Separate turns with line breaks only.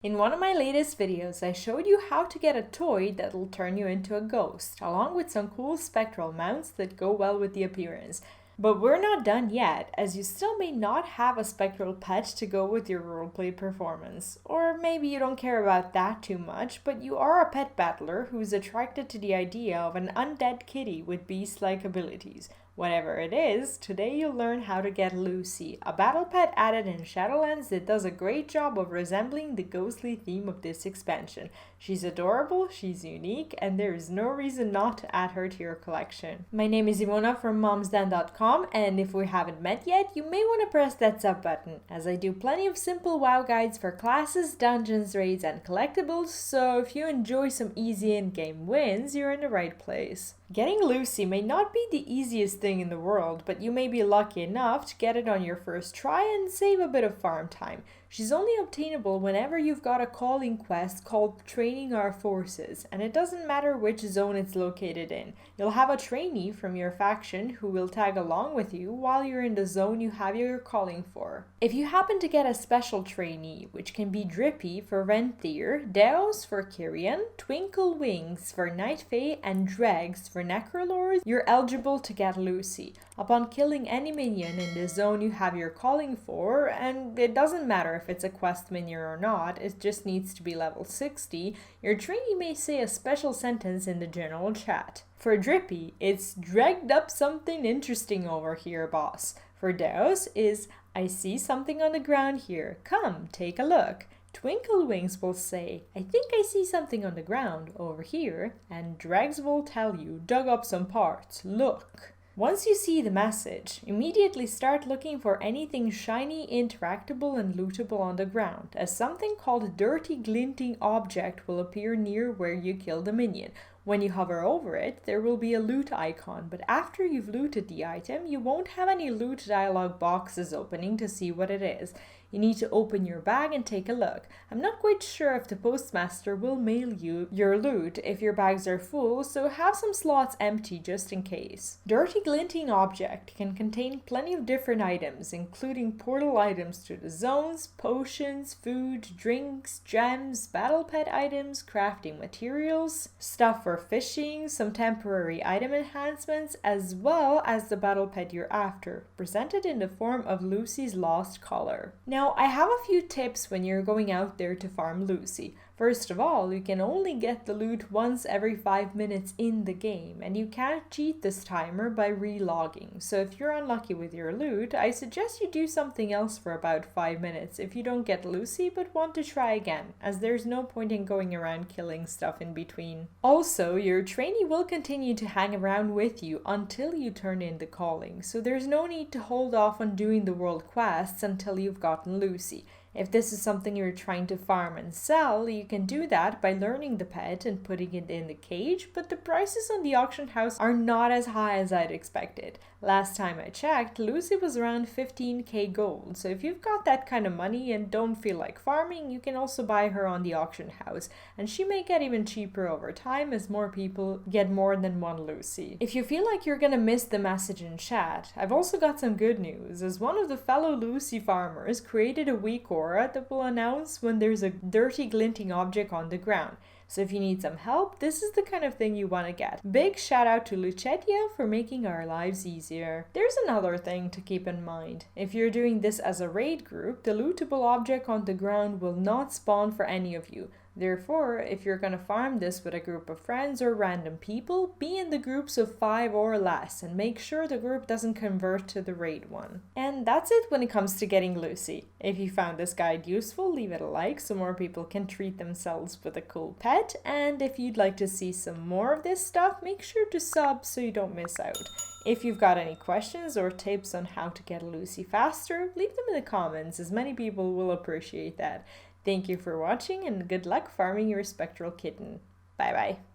In one of my latest videos, I showed you how to get a toy that'll turn you into a ghost, along with some cool spectral mounts that go well with the appearance. But we're not done yet, as you still may not have a spectral pet to go with your roleplay performance. Or maybe you don't care about that too much, but you are a pet battler who's attracted to the idea of an undead kitty with beast-like abilities. Whatever it is, today you'll learn how to get Lucy, a battle pet added in Shadowlands that does a great job of resembling the ghostly theme of this expansion. She's adorable, she's unique, and there is no reason not to add her to your collection. My name is Ivona from momsdan.com, and if we haven't met yet, you may want to press that sub button, as I do plenty of simple WoW guides for classes, dungeons, raids, and collectibles, so if you enjoy some easy in-game wins, you're in the right place. Getting Lucy may not be the easiest thing in the world, but you may be lucky enough to get it on your first try and save a bit of farm time. She's only obtainable whenever you've got a calling quest called Training Our Forces, and it doesn't matter which zone it's located in. You'll have a trainee from your faction who will tag along with you while you're in the zone you have your calling for. If you happen to get a special trainee, which can be Drippy for Renthier, Deos for Kyrian, Twinkle Wings for Night Fae, and Dregs for Necrolords, you're eligible to get Lucy. Upon killing any minion in the zone you have your calling for, and it doesn't matter if it's a quest minion or not, it just needs to be level 60, your trainee may say a special sentence in the general chat. For Drippy, it's "Dragged up something interesting over here, boss." For Deos is "I see something on the ground here. Come, take a look." Twinkle Wings will say, "I think I see something on the ground over here," and Dregs will tell you, "Dug up some parts, look." Once you see the message, immediately start looking for anything shiny, interactable, and lootable on the ground, as something called Dirty Glinting Object will appear near where you kill the minion. When you hover over it, there will be a loot icon, but after you've looted the item, you won't have any loot dialog boxes opening to see what it is. You need to open your bag and take a look. I'm not quite sure if the postmaster will mail you your loot if your bags are full, so have some slots empty just in case. Dirty Glinting Object can contain plenty of different items, including portal items to the zones, potions, food, drinks, gems, battle pet items, crafting materials, stuff for fishing, some temporary item enhancements, as well as the battle pet you're after, presented in the form of Lucy's lost collar. Now, I have a few tips when you're going out there to farm Lucy. First of all, you can only get the loot once every 5 minutes in the game, and you can't cheat this timer by relogging. So if you're unlucky with your loot, I suggest you do something else for about 5 minutes if you don't get Lucy but want to try again, as there's no point in going around killing stuff in between. Also, your trainee will continue to hang around with you until you turn in the calling, so there's no need to hold off on doing the world quests until you've gotten Lucy. If this is something you're trying to farm and sell, you can do that by learning the pet and putting it in the cage, but the prices on the auction house are not as high as I'd expected. Last time I checked, Lucy was around 15k gold, so if you've got that kind of money and don't feel like farming, you can also buy her on the auction house, and she may get even cheaper over time as more people get more than one Lucy. If you feel like you're gonna miss the message in chat, I've also got some good news, as one of the fellow Lucy farmers created a week aura that will announce when there's a dirty glinting object on the ground. So if you need some help, this is the kind of thing you want to get. Big shout out to Lucetia for making our lives easier. There's another thing to keep in mind. If you're doing this as a raid group, the lootable object on the ground will not spawn for any of you. Therefore, if you're gonna farm this with a group of friends or random people, be in the groups of 5 or less and make sure the group doesn't convert to the raid one. And that's it when it comes to getting Lucy. If you found this guide useful, leave it a like so more people can treat themselves with a cool pet. And if you'd like to see some more of this stuff, make sure to sub so you don't miss out. If you've got any questions or tips on how to get Lucy faster, leave them in the comments, as many people will appreciate that. Thank you for watching and good luck farming your spectral kitten. Bye bye.